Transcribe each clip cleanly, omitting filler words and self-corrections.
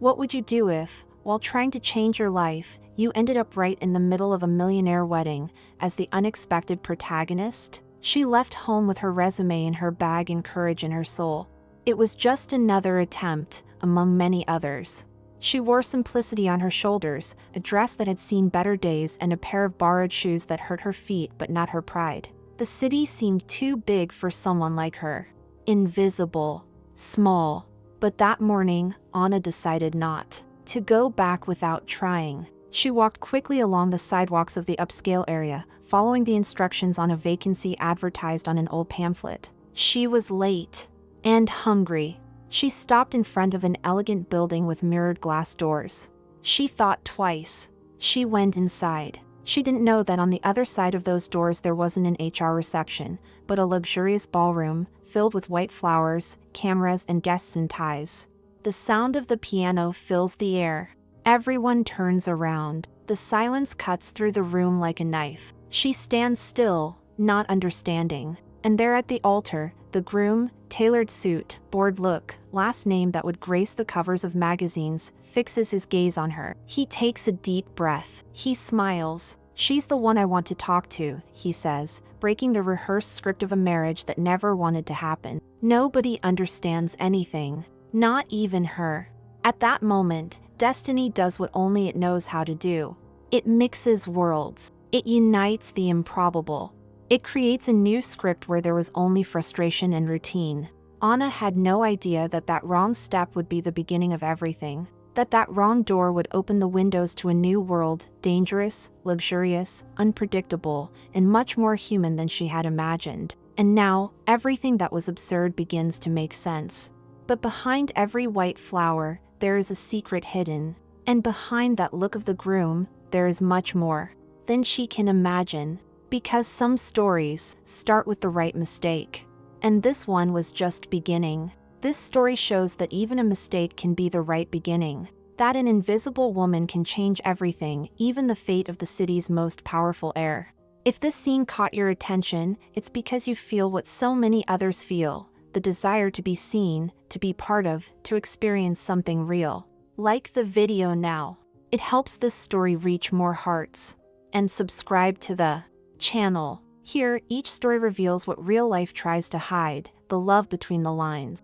What would you do if, while trying to change your life, you ended up right in the middle of a millionaire wedding as the unexpected protagonist? She left home with her resume in her bag and courage in her soul. It was just another attempt, among many others. She wore simplicity on her shoulders, a dress that had seen better days and a pair of borrowed shoes that hurt her feet but not her pride. The city seemed too big for someone like her. Invisible. Small. But that morning, Anna decided not to go back without trying. She walked quickly along the sidewalks of the upscale area, following the instructions on a vacancy advertised on an old pamphlet. She was late. And hungry. She stopped in front of an elegant building with mirrored glass doors. She thought twice. She went inside. She didn't know that on the other side of those doors there wasn't an HR reception, but a luxurious ballroom, filled with white flowers, cameras, and guests in ties. The sound of the piano fills the air. Everyone turns around. The silence cuts through the room like a knife. She stands still, not understanding. And there at the altar, the groom, tailored suit, bored look, last name that would grace the covers of magazines, fixes his gaze on her. He takes a deep breath. He smiles. "She's the one I want to talk to," he says, breaking the rehearsed script of a marriage that never wanted to happen. Nobody understands anything. Not even her. At that moment, destiny does what only it knows how to do. It mixes worlds. It unites the improbable. It creates a new script where there was only frustration and routine. Anna had no idea that that wrong step would be the beginning of everything. That wrong door would open the windows to a new world, dangerous, luxurious, unpredictable, and much more human than she had imagined. And now, everything that was absurd begins to make sense. But behind every white flower, there is a secret hidden. And behind that look of the groom, there is much more than she can imagine. Because some stories start with the right mistake. And this one was just beginning. This story shows that even a mistake can be the right beginning. That an invisible woman can change everything, even the fate of the city's most powerful heir. If this scene caught your attention, it's because you feel what so many others feel. The desire to be seen, to be part of, to experience something real. Like the video now. It helps this story reach more hearts. And subscribe to the channel. Here, each story reveals what real life tries to hide, the love between the lines.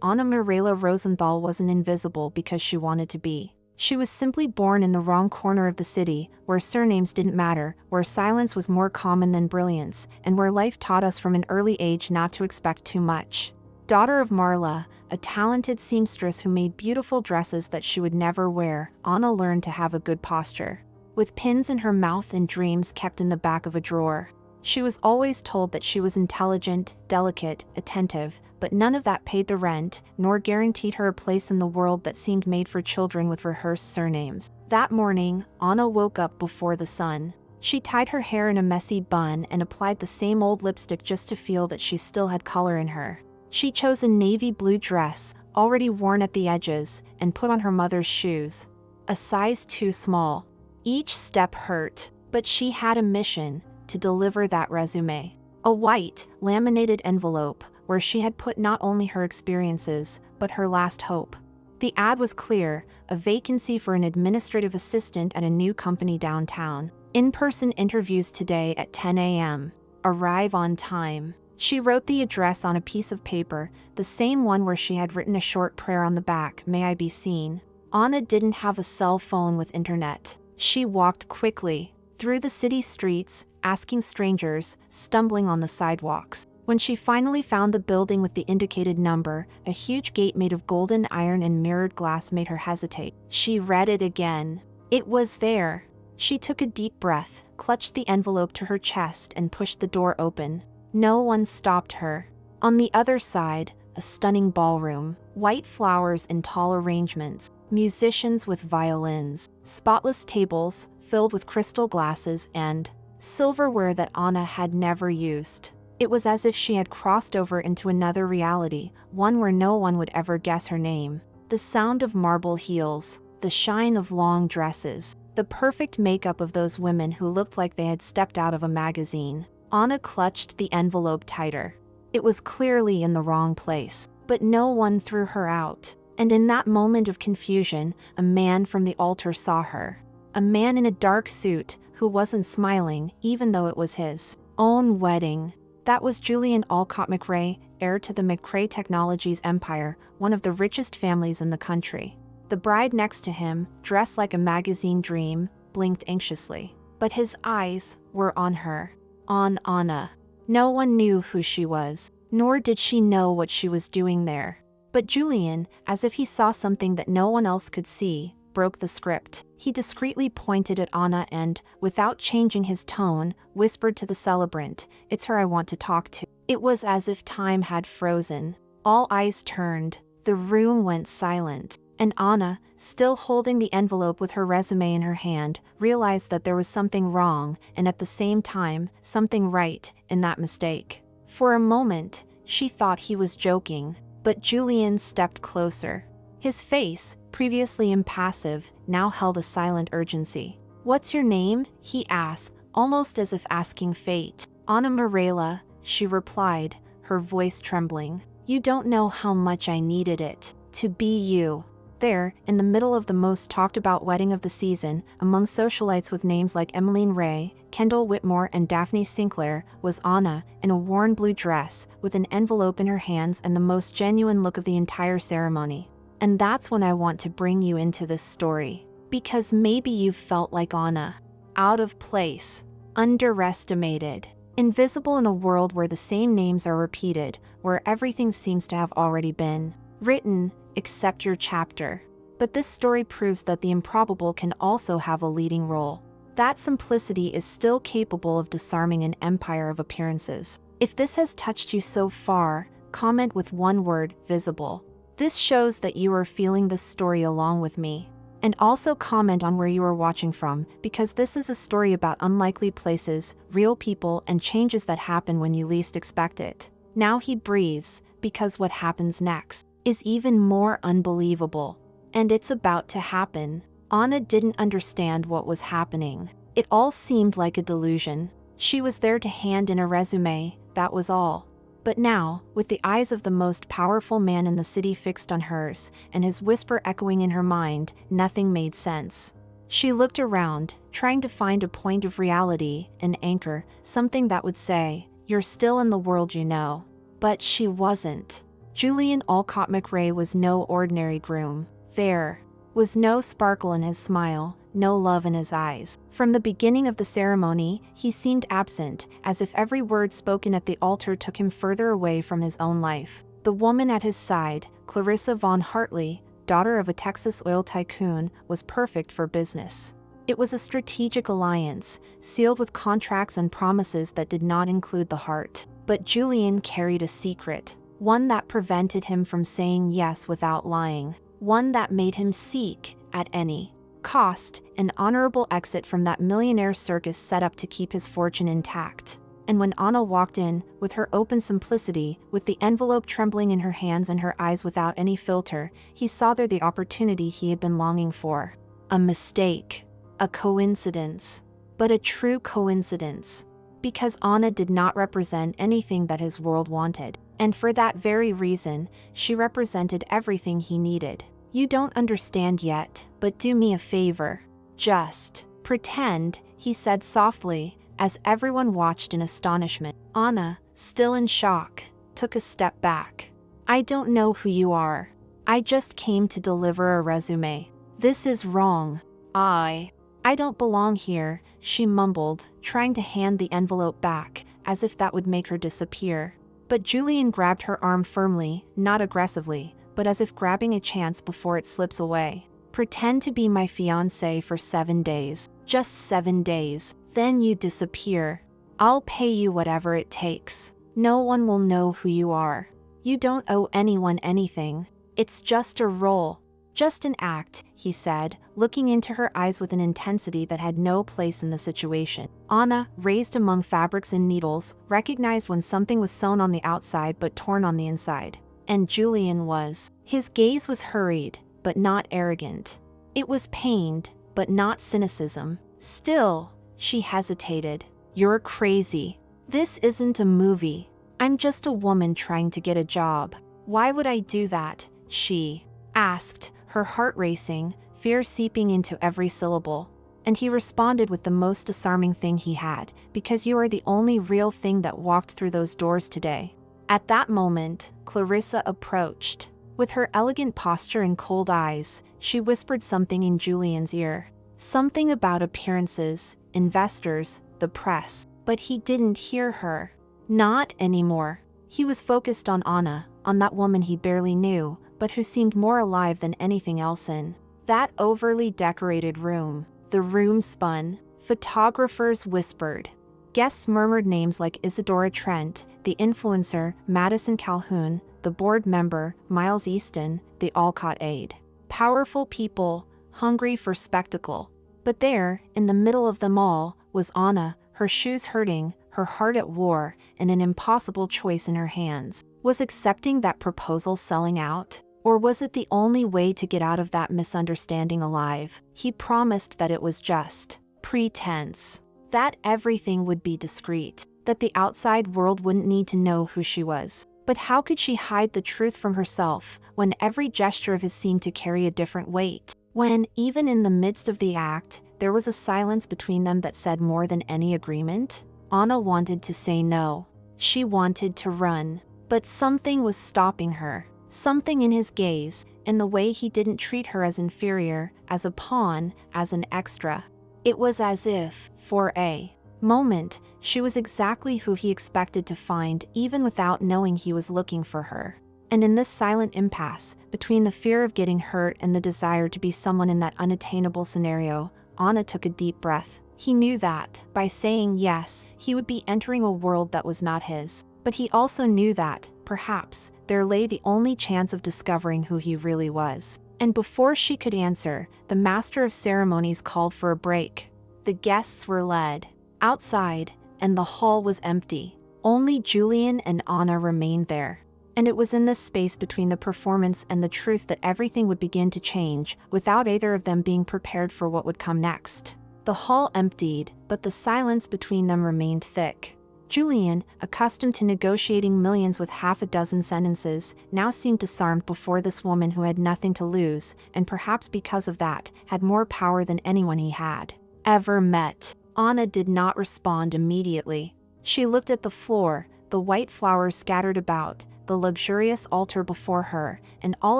Anna Mirela Rosenthal wasn't invisible because she wanted to be. She was simply born in the wrong corner of the city, where surnames didn't matter, where silence was more common than brilliance, and where life taught us from an early age not to expect too much. Daughter of Marla, a talented seamstress who made beautiful dresses that she would never wear, Anna learned to have a good posture. With pins in her mouth and dreams kept in the back of a drawer. She was always told that she was intelligent, delicate, attentive, but none of that paid the rent, nor guaranteed her a place in the world that seemed made for children with rehearsed surnames. That morning, Anna woke up before the sun. She tied her hair in a messy bun and applied the same old lipstick just to feel that she still had color in her. She chose a navy blue dress, already worn at the edges, and put on her mother's shoes. A size too small. Each step hurt, but she had a mission, to deliver that resume. A white, laminated envelope, where she had put not only her experiences, but her last hope. The ad was clear, a vacancy for an administrative assistant at a new company downtown. In-person interviews today at 10 a.m. Arrive on time. She wrote the address on a piece of paper, the same one where she had written a short prayer on the back, "May I be seen." Anna didn't have a cell phone with internet. She walked quickly through the city streets, asking strangers, stumbling on the sidewalks. When she finally found the building with the indicated number, a huge gate made of golden iron and mirrored glass made her hesitate. She read it again. It was there. She took a deep breath, clutched the envelope to her chest, and pushed the door open. No one stopped her. On the other side, a stunning ballroom, white flowers in tall arrangements, musicians with violins, spotless tables filled with crystal glasses, and silverware that Anna had never used. It was as if she had crossed over into another reality, one where no one would ever guess her name. The sound of marble heels, the shine of long dresses, the perfect makeup of those women who looked like they had stepped out of a magazine. Anna clutched the envelope tighter. It was clearly in the wrong place, but no one threw her out. And in that moment of confusion, a man from the altar saw her. A man in a dark suit who wasn't smiling, even though it was his own wedding. That was Julian Alcott McRae, heir to the McRae Technologies empire, one of the richest families in the country. The bride next to him, dressed like a magazine dream, blinked anxiously. But his eyes were on her. On Anna. No one knew who she was, nor did she know what she was doing there. But Julian, as if he saw something that no one else could see, broke the script. He discreetly pointed at Anna and, without changing his tone, whispered to the celebrant, "It's her I want to talk to." It was as if time had frozen. All eyes turned. The room went silent. And Anna, still holding the envelope with her resume in her hand, realized that there was something wrong, and at the same time, something right, in that mistake. For a moment, she thought he was joking. But Julian stepped closer. His face, previously impassive, now held a silent urgency. "What's your name?" he asked, almost as if asking fate. "Anna Mirela," she replied, her voice trembling. "You don't know how much I needed it. To be you." There, in the middle of the most talked-about wedding of the season, among socialites with names like Emmeline Ray, Kendall Whitmore and Daphne Sinclair, was Anna, in a worn blue dress, with an envelope in her hands and the most genuine look of the entire ceremony. And that's when I want to bring you into this story. Because maybe you've felt like Anna. Out of place. Underestimated. Invisible in a world where the same names are repeated, where everything seems to have already been written, except your chapter. But this story proves that the improbable can also have a leading role. That simplicity is still capable of disarming an empire of appearances. If this has touched you so far, comment with one word, visible. This shows that you are feeling this story along with me. And also comment on where you are watching from, because this is a story about unlikely places, real people, and changes that happen when you least expect it. Now he breathes, because what happens next is even more unbelievable. And it's about to happen. Anna didn't understand what was happening. It all seemed like a delusion. She was there to hand in a resume, that was all. But now, with the eyes of the most powerful man in the city fixed on hers, and his whisper echoing in her mind, nothing made sense. She looked around, trying to find a point of reality, an anchor, something that would say, "You're still in the world you know." But she wasn't. Julian Alcott McRae was no ordinary groom. There was no sparkle in his smile, no love in his eyes. From the beginning of the ceremony, he seemed absent, as if every word spoken at the altar took him further away from his own life. The woman at his side, Clarissa Von Hartley, daughter of a Texas oil tycoon, was perfect for business. It was a strategic alliance, sealed with contracts and promises that did not include the heart. But Julian carried a secret. One that prevented him from saying yes without lying. One that made him seek, at any cost, an honorable exit from that millionaire circus set up to keep his fortune intact. And when Anna walked in, with her open simplicity, with the envelope trembling in her hands and her eyes without any filter, he saw there the opportunity he had been longing for. A mistake. A coincidence. But a true coincidence. Because Anna did not represent anything that his world wanted. And for that very reason, she represented everything he needed. "You don't understand yet, but do me a favor. Just pretend," he said softly, as everyone watched in astonishment. Anna, still in shock, took a step back. "I don't know who you are. I just came to deliver a resume. This is wrong. I don't belong here," she mumbled, trying to hand the envelope back, as if that would make her disappear. But Julian grabbed her arm firmly, not aggressively, but as if grabbing a chance before it slips away. "Pretend to be my fiancé for 7 days. Just 7 days. Then you disappear. I'll pay you whatever it takes. No one will know who you are. You don't owe anyone anything. It's just a role. Just an act," he said, looking into her eyes with an intensity that had no place in the situation. Anna, raised among fabrics and needles, recognized when something was sewn on the outside but torn on the inside. And Julian was. His gaze was hurried, but not arrogant. It was pained, but not cynicism. "Still," she hesitated. "You're crazy. This isn't a movie. I'm just a woman trying to get a job. Why would I do that?" She asked, her heart racing, fear seeping into every syllable. And he responded with the most disarming thing he had, because you are the only real thing that walked through those doors today. At that moment, Clarissa approached. With her elegant posture and cold eyes, she whispered something in Julian's ear. Something about appearances, investors, the press. But he didn't hear her. Not anymore. He was focused on Anna, on that woman he barely knew, but who seemed more alive than anything else in that overly decorated room. The room spun. Photographers whispered. Guests murmured names like Isadora Trent, the influencer, Madison Calhoun, the board member, Miles Easton, the Alcott aide. Powerful people, hungry for spectacle. But there, in the middle of them all, was Anna, her shoes hurting, her heart at war, and an impossible choice in her hands. Was accepting that proposal selling out? Or was it the only way to get out of that misunderstanding alive? He promised that it was just pretense. That everything would be discreet. That the outside world wouldn't need to know who she was. But how could she hide the truth from herself, when every gesture of his seemed to carry a different weight? When, even in the midst of the act, there was a silence between them that said more than any agreement? Anna wanted to say no. She wanted to run. But something was stopping her. Something in his gaze, in the way he didn't treat her as inferior, as a pawn, as an extra. It was as if, for a moment, she was exactly who he expected to find, even without knowing he was looking for her. And in this silent impasse, between the fear of getting hurt and the desire to be someone in that unattainable scenario, Anna took a deep breath. He knew that, by saying yes, he would be entering a world that was not his. But he also knew that, perhaps, there lay the only chance of discovering who he really was. And before she could answer, the master of ceremonies called for a break. The guests were led outside, and the hall was empty. Only Julian and Anna remained there. And it was in this space between the performance and the truth that everything would begin to change, without either of them being prepared for what would come next. The hall emptied, but the silence between them remained thick. Julian, accustomed to negotiating millions with half a dozen sentences, now seemed disarmed before this woman who had nothing to lose, and perhaps because of that, had more power than anyone he had ever met. Anna did not respond immediately. She looked at the floor, the white flowers scattered about, the luxurious altar before her, and all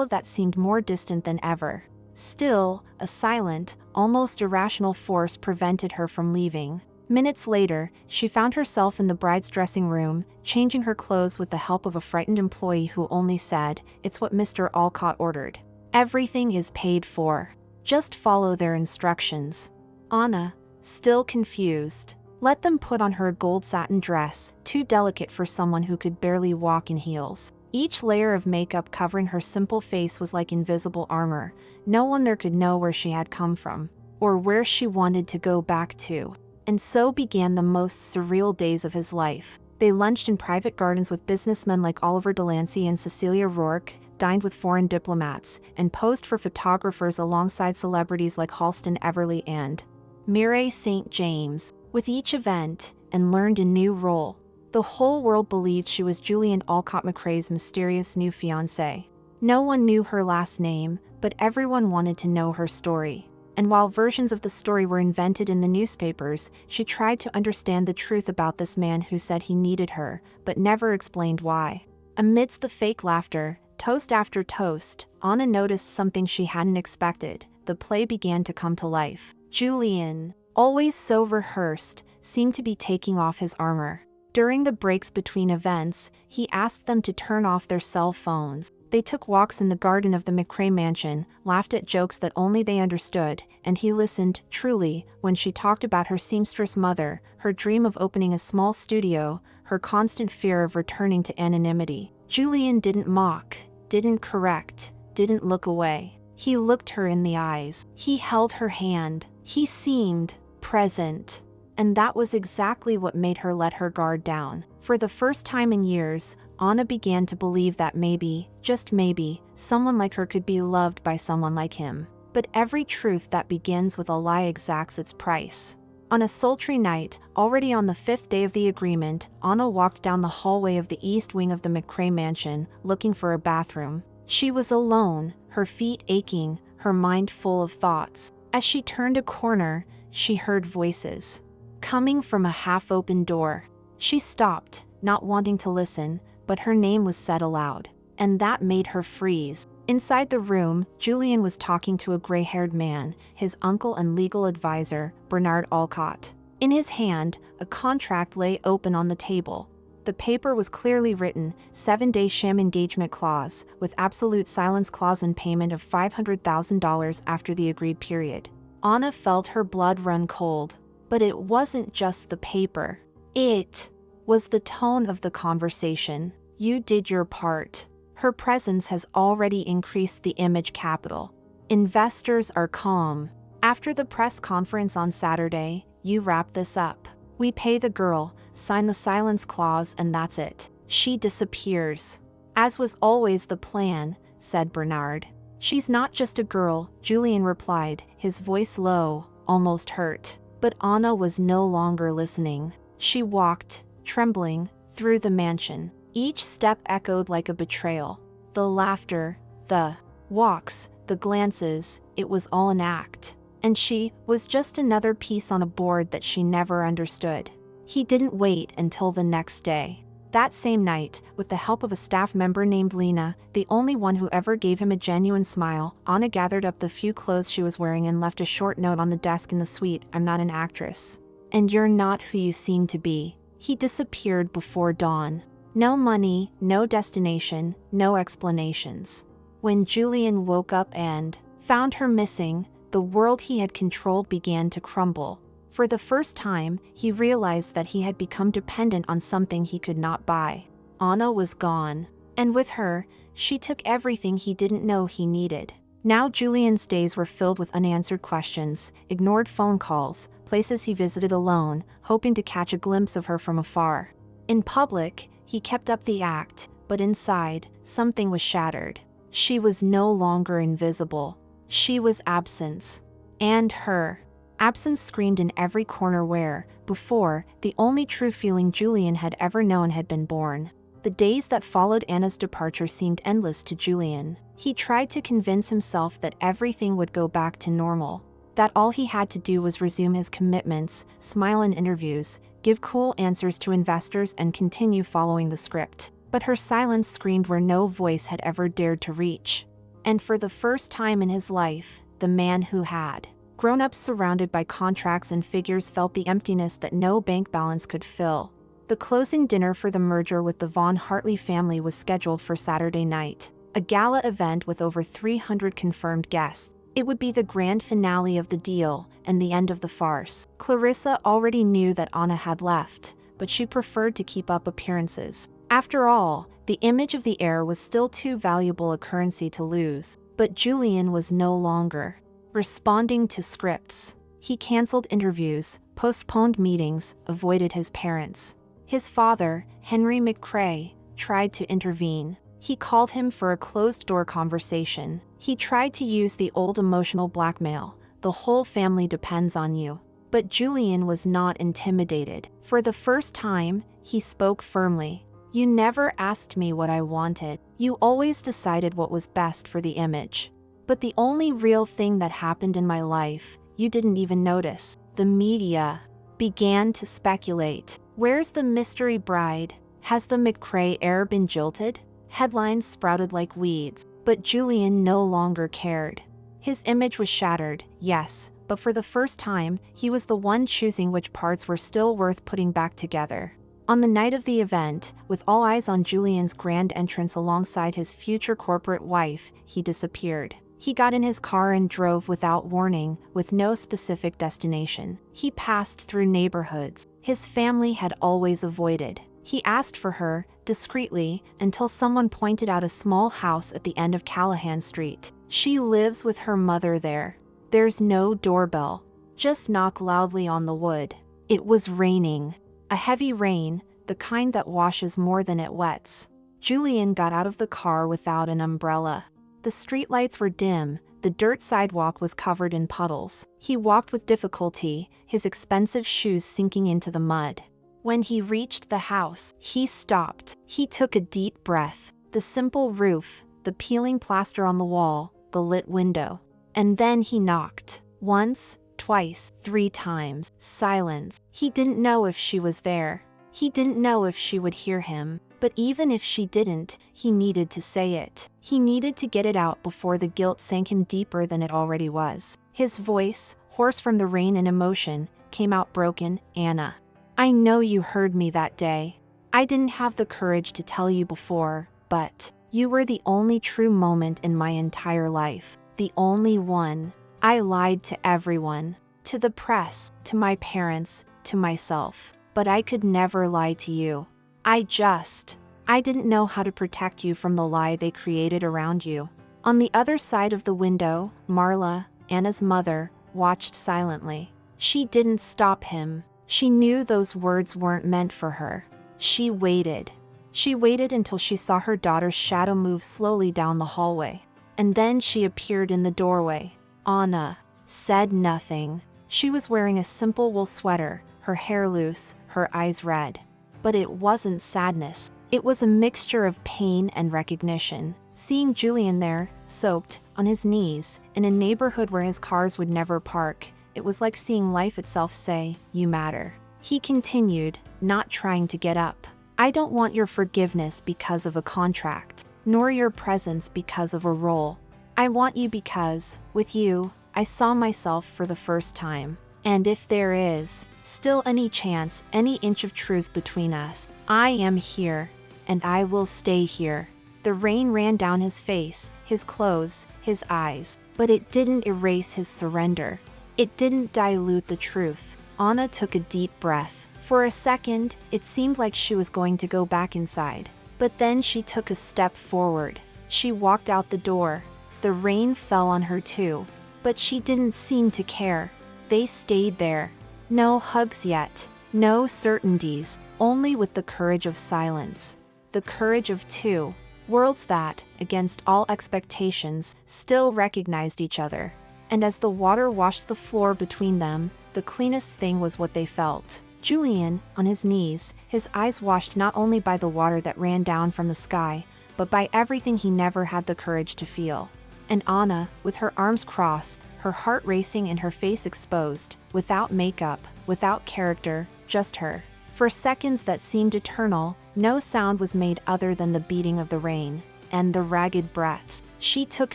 of that seemed more distant than ever. Still, a silent, almost irrational force prevented her from leaving. Minutes later, she found herself in the bride's dressing room, changing her clothes with the help of a frightened employee who only said, "It's what Mr. Alcott ordered. Everything is paid for. Just follow their instructions." Anna, still confused, let them put on her a gold satin dress, too delicate for someone who could barely walk in heels. Each layer of makeup covering her simple face was like invisible armor. No one there could know where she had come from, or where she wanted to go back to. And so began the most surreal days of his life. They lunched in private gardens with businessmen like Oliver Delancey and Cecilia Rourke, dined with foreign diplomats, and posed for photographers alongside celebrities like Halston Everly and Mireille St. James. With each event, and learned a new role. The whole world believed she was Julian Alcott McCrae's mysterious new fiancé. No one knew her last name, but everyone wanted to know her story. And while versions of the story were invented in the newspapers, she tried to understand the truth about this man who said he needed her, but never explained why. Amidst the fake laughter, toast after toast, Anna noticed something she hadn't expected. The play began to come to life. Julian, always so rehearsed, seemed to be taking off his armor. During the breaks between events, he asked them to turn off their cell phones. They took walks in the garden of the McCrae mansion, laughed at jokes that only they understood, and he listened, truly, when she talked about her seamstress mother, her dream of opening a small studio, her constant fear of returning to anonymity. Julian didn't mock, didn't correct, didn't look away. He looked her in the eyes. He held her hand. He seemed present. And that was exactly what made her let her guard down. For the first time in years, Anna began to believe that maybe, just maybe, someone like her could be loved by someone like him. But every truth that begins with a lie exacts its price. On a sultry night, already on the 5th day of the agreement, Anna walked down the hallway of the east wing of the McCrae mansion, looking for a bathroom. She was alone, her feet aching, her mind full of thoughts. As she turned a corner, she heard voices coming from a half-open door. She stopped, not wanting to listen, but her name was said aloud, and that made her freeze. Inside the room, Julian was talking to a gray-haired man, his uncle and legal advisor, Bernard Alcott. In his hand, a contract lay open on the table. The paper was clearly written, 7-day sham engagement clause, with absolute silence clause and payment of $500,000 after the agreed period. Anna felt her blood run cold. But it wasn't just the paper. It was the tone of the conversation. You did your part. Her presence has already increased the image capital. Investors are calm. After the press conference on Saturday, you wrap this up. We pay the girl, sign the silence clause, and that's it. She disappears. As was always the plan, said Bernard. She's not just a girl, Julian replied, his voice low, almost hurt. But Anna was no longer listening. She walked, trembling, through the mansion. Each step echoed like a betrayal. The laughter, the walks, the glances, it was all an act. And she was just another piece on a board that she never understood. He didn't wait until the next day. That same night, with the help of a staff member named Lena, the only one who ever gave him a genuine smile, Anna gathered up the few clothes she was wearing and left a short note on the desk in the suite. I'm not an actress. And you're not who you seem to be. He disappeared before dawn. No money, no destination, no explanations. When Julian woke up and found her missing, the world he had controlled began to crumble. For the first time, he realized that he had become dependent on something he could not buy. Anna was gone, and with her, she took everything he didn't know he needed. Now Julian's days were filled with unanswered questions, ignored phone calls, places he visited alone, hoping to catch a glimpse of her from afar. In public, he kept up the act, but inside, something was shattered. She was no longer invisible. She was absence. And her. Absence screamed in every corner where, before, the only true feeling Julian had ever known had been born. The days that followed Anna's departure seemed endless to Julian. He tried to convince himself that everything would go back to normal, that all he had to do was resume his commitments, smile in interviews, give cool answers to investors, and continue following the script. But her silence screamed where no voice had ever dared to reach. And for the first time in his life, the man who had grown up surrounded by contracts and figures felt the emptiness that no bank balance could fill. The closing dinner for the merger with the Von Hartley family was scheduled for Saturday night, a gala event with over 300 confirmed guests. It would be the grand finale of the deal and the end of the farce. Clarissa already knew that Anna had left, but she preferred to keep up appearances. After all, the image of the heir was still too valuable a currency to lose. But Julian was no longer responding to scripts. He canceled interviews, postponed meetings, avoided his parents. His father, Henry McCrae, tried to intervene. He called him for a closed-door conversation. He tried to use the old emotional blackmail. The whole family depends on you. But Julian was not intimidated. For the first time, he spoke firmly. You never asked me what I wanted. You always decided what was best for the image. But the only real thing that happened in my life, you didn't even notice. The media began to speculate. Where's the mystery bride? Has the McCrae heir been jilted? Headlines sprouted like weeds. But Julian no longer cared. His image was shattered, yes, but for the first time, he was the one choosing which parts were still worth putting back together. On the night of the event, with all eyes on Julian's grand entrance alongside his future corporate wife, he disappeared. He got in his car and drove without warning, with no specific destination. He passed through neighborhoods his family had always avoided. He asked for her, discreetly, until someone pointed out a small house at the end of Callahan Street. She lives with her mother there. There's no doorbell. Just knock loudly on the wood. It was raining. A heavy rain, the kind that washes more than it wets. Julian got out of the car without an umbrella. The streetlights were dim, the dirt sidewalk was covered in puddles. He walked with difficulty, his expensive shoes sinking into the mud. When he reached the house, he stopped. He took a deep breath. The simple roof, the peeling plaster on the wall, the lit window. And then he knocked. Once, twice, 3 times. Silence. He didn't know if she was there. He didn't know if she would hear him. But even if she didn't, he needed to say it. He needed to get it out before the guilt sank him deeper than it already was. His voice, hoarse from the rain and emotion, came out broken. Anna, I know you heard me that day. I didn't have the courage to tell you before, but you were the only true moment in my entire life. The only one. I lied to everyone. To the press, to my parents, to myself. But I could never lie to you. I didn't know how to protect you from the lie they created around you. On the other side of the window, Marla, Anna's mother, watched silently. She didn't stop him. She knew those words weren't meant for her. She waited. She waited until she saw her daughter's shadow move slowly down the hallway. And then she appeared in the doorway. Anna said nothing. She was wearing a simple wool sweater, her hair loose, her eyes red. But it wasn't sadness. It was a mixture of pain and recognition. Seeing Julian there, soaked, on his knees, in a neighborhood where his cars would never park, it was like seeing life itself say, "You matter." He continued, not trying to get up. I don't want your forgiveness because of a contract, nor your presence because of a role. I want you because, with you, I saw myself for the first time. And if there is still any chance, any inch of truth between us, I am here, and I will stay here. The rain ran down his face, his clothes, his eyes, but it didn't erase his surrender. It didn't dilute the truth. Anna took a deep breath. For a second, it seemed like she was going to go back inside. But then she took a step forward. She walked out the door. The rain fell on her too, but she didn't seem to care. They stayed there. No hugs yet. No certainties. Only with the courage of silence. The courage of two worlds that, against all expectations, still recognized each other. And as the water washed the floor between them, the cleanest thing was what they felt. Julian, on his knees, his eyes washed not only by the water that ran down from the sky, but by everything he never had the courage to feel. And Anna, with her arms crossed, her heart racing and her face exposed, without makeup, without character, just her. For seconds that seemed eternal, no sound was made other than the beating of the rain, and the ragged breaths. She took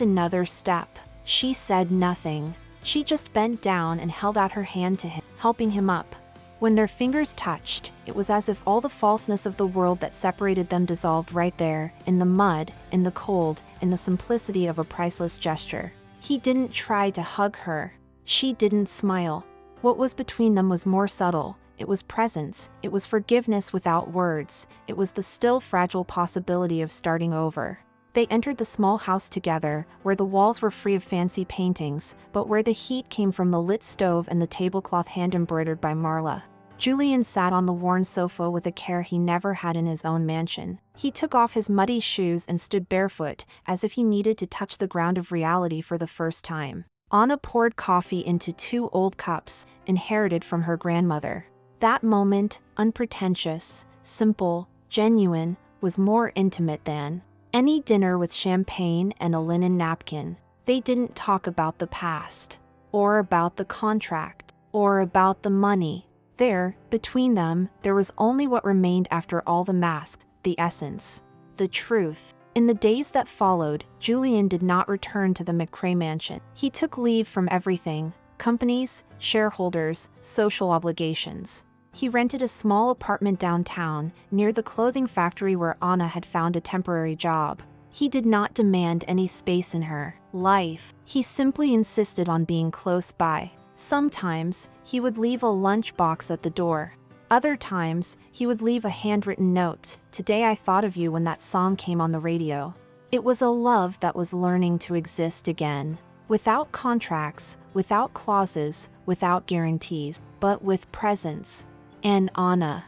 another step. She said nothing. She just bent down and held out her hand to him, helping him up. When their fingers touched, it was as if all the falseness of the world that separated them dissolved right there, in the mud, in the cold, in the simplicity of a priceless gesture. He didn't try to hug her. She didn't smile. What was between them was more subtle. It was presence. It was forgiveness without words. It was the still fragile possibility of starting over. They entered the small house together, where the walls were free of fancy paintings, but where the heat came from the lit stove and the tablecloth hand-embroidered by Marla. Julian sat on the worn sofa with a care he never had in his own mansion. He took off his muddy shoes and stood barefoot, as if he needed to touch the ground of reality for the first time. Anna poured coffee into 2 old cups, inherited from her grandmother. That moment, unpretentious, simple, genuine, was more intimate than any dinner with champagne and a linen napkin. They didn't talk about the past, or about the contract, or about the money. There, between them, there was only what remained after all the masks, the essence, the truth. In the days that followed, Julian did not return to the McCrae mansion. He took leave from everything: companies, shareholders, social obligations. He rented a small apartment downtown, near the clothing factory where Anna had found a temporary job. He did not demand any space in her life. He simply insisted on being close by. Sometimes, he would leave a lunchbox at the door. Other times, he would leave a handwritten note. "Today I thought of you when that song came on the radio." It was a love that was learning to exist again. Without contracts, without clauses, without guarantees, but with presence. And Anna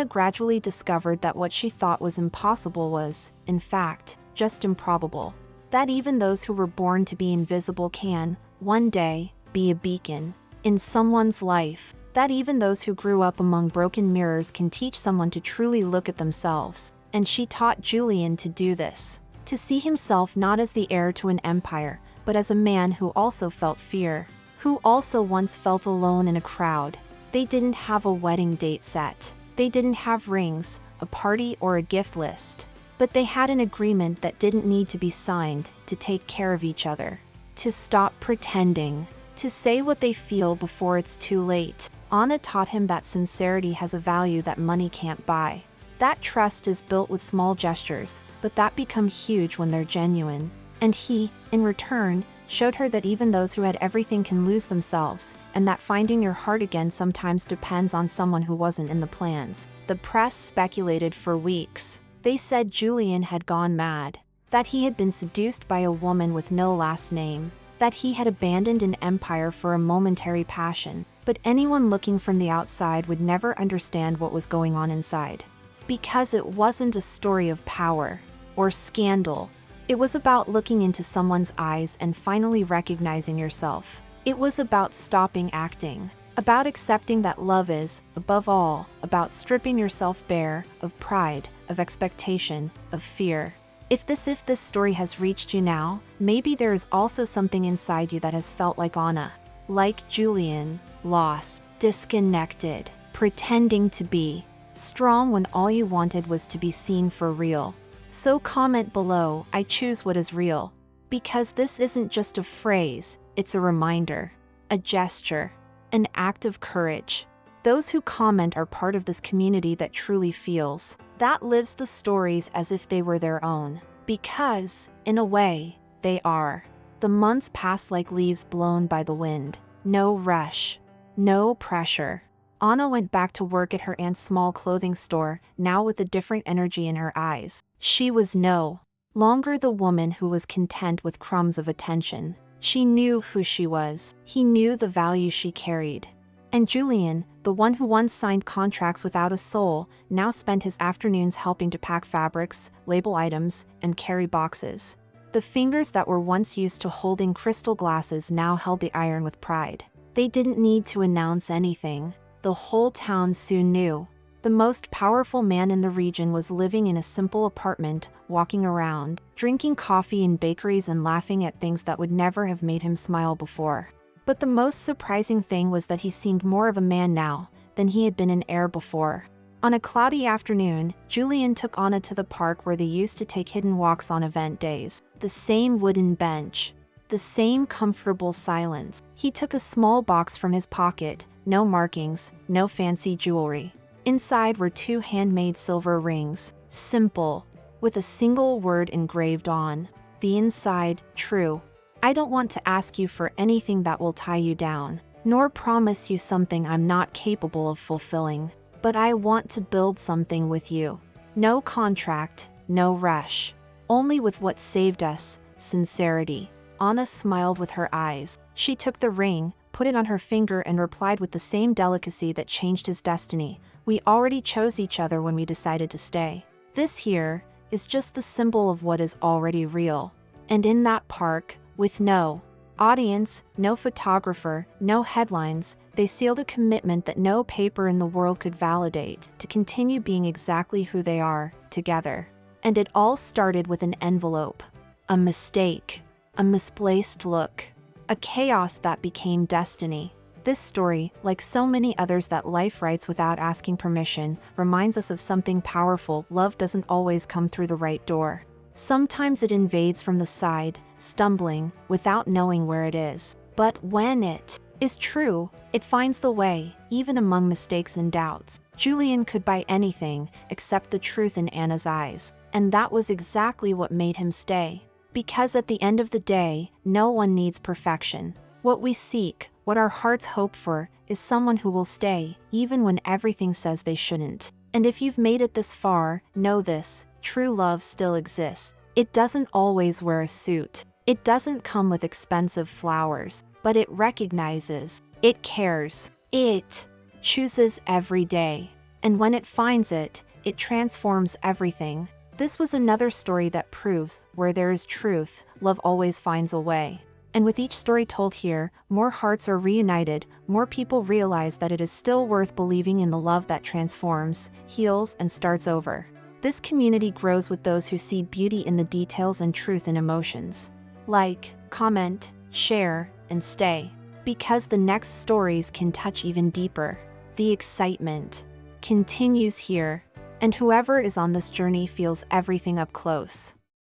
gradually discovered that what she thought was impossible was, in fact, just improbable. That even those who were born to be invisible can, one day, be a beacon in someone's life. That even those who grew up among broken mirrors can teach someone to truly look at themselves. And she taught Julian to do this. To see himself not as the heir to an empire, but as a man who also felt fear, who also once felt alone in a crowd. They didn't have a wedding date set. They didn't have rings, a party, or a gift list. But they had an agreement that didn't need to be signed to take care of each other. To stop pretending. To say what they feel before it's too late. Anna taught him that sincerity has a value that money can't buy. That trust is built with small gestures, but that become huge when they're genuine. And he, in return, showed her that even those who had everything can lose themselves, and that finding your heart again sometimes depends on someone who wasn't in the plans. The press speculated for weeks. They said Julian had gone mad, that he had been seduced by a woman with no last name, that he had abandoned an empire for a momentary passion, but anyone looking from the outside would never understand what was going on inside. Because it wasn't a story of power or scandal. It was about looking into someone's eyes and finally recognizing yourself. It was about stopping acting, about accepting that love is, above all, about stripping yourself bare of pride, of expectation, of fear. If this story has reached you now, maybe there is also something inside you that has felt like Anna. Like Julian, lost, disconnected, pretending to be strong when all you wanted was to be seen for real. So comment below, I choose what is real. Because this isn't just a phrase, it's a reminder, a gesture, an act of courage. Those who comment are part of this community that truly feels, that lives the stories as if they were their own. Because, in a way, they are. The months passed like leaves blown by the wind. No rush. No pressure. Anna went back to work at her aunt's small clothing store, now with a different energy in her eyes. She was no longer the woman who was content with crumbs of attention. She knew who she was. He knew the value she carried. And Julian, the one who once signed contracts without a soul, now spent his afternoons helping to pack fabrics, label items, and carry boxes. The fingers that were once used to holding crystal glasses now held the iron with pride. They didn't need to announce anything. The whole town soon knew. The most powerful man in the region was living in a simple apartment, walking around, drinking coffee in bakeries and laughing at things that would never have made him smile before. But the most surprising thing was that he seemed more of a man now than he had been an heir before. On a cloudy afternoon, Julian took Anna to the park where they used to take hidden walks on event days. The same wooden bench. The same comfortable silence. He took a small box from his pocket, no markings, no fancy jewelry. Inside were 2 handmade silver rings, simple, with a single word engraved on the inside, true. I don't want to ask you for anything that will tie you down, nor promise you something I'm not capable of fulfilling, but I want to build something with you. No contract, no rush. Only with what saved us, sincerity. Anna smiled with her eyes. She took the ring, put it on her finger and replied with the same delicacy that changed his destiny. We already chose each other when we decided to stay. This here is just the symbol of what is already real. And in that park, with no audience, no photographer, no headlines, they sealed a commitment that no paper in the world could validate, to continue being exactly who they are, together. And it all started with an envelope. A mistake. A misplaced look. A chaos that became destiny. This story, like so many others that life writes without asking permission, reminds us of something powerful. Love doesn't always come through the right door. Sometimes it invades from the side, stumbling, without knowing where it is. But when it is true, it finds the way, even among mistakes and doubts. Julian could buy anything except the truth in Anna's eyes. And that was exactly what made him stay. Because at the end of the day, no one needs perfection. What we seek, what our hearts hope for, is someone who will stay, even when everything says they shouldn't. And if you've made it this far, know this, true love still exists. It doesn't always wear a suit. It doesn't come with expensive flowers. But it recognizes. It cares. It chooses every day. And when it finds it, it transforms everything. This was another story that proves, where there is truth, love always finds a way. And with each story told here, more hearts are reunited, more people realize that it is still worth believing in the love that transforms, heals, and starts over. This community grows with those who see beauty in the details and truth in emotions. Like, comment, share, and stay, because the next stories can touch even deeper. The excitement continues here, and whoever is on this journey feels everything up close.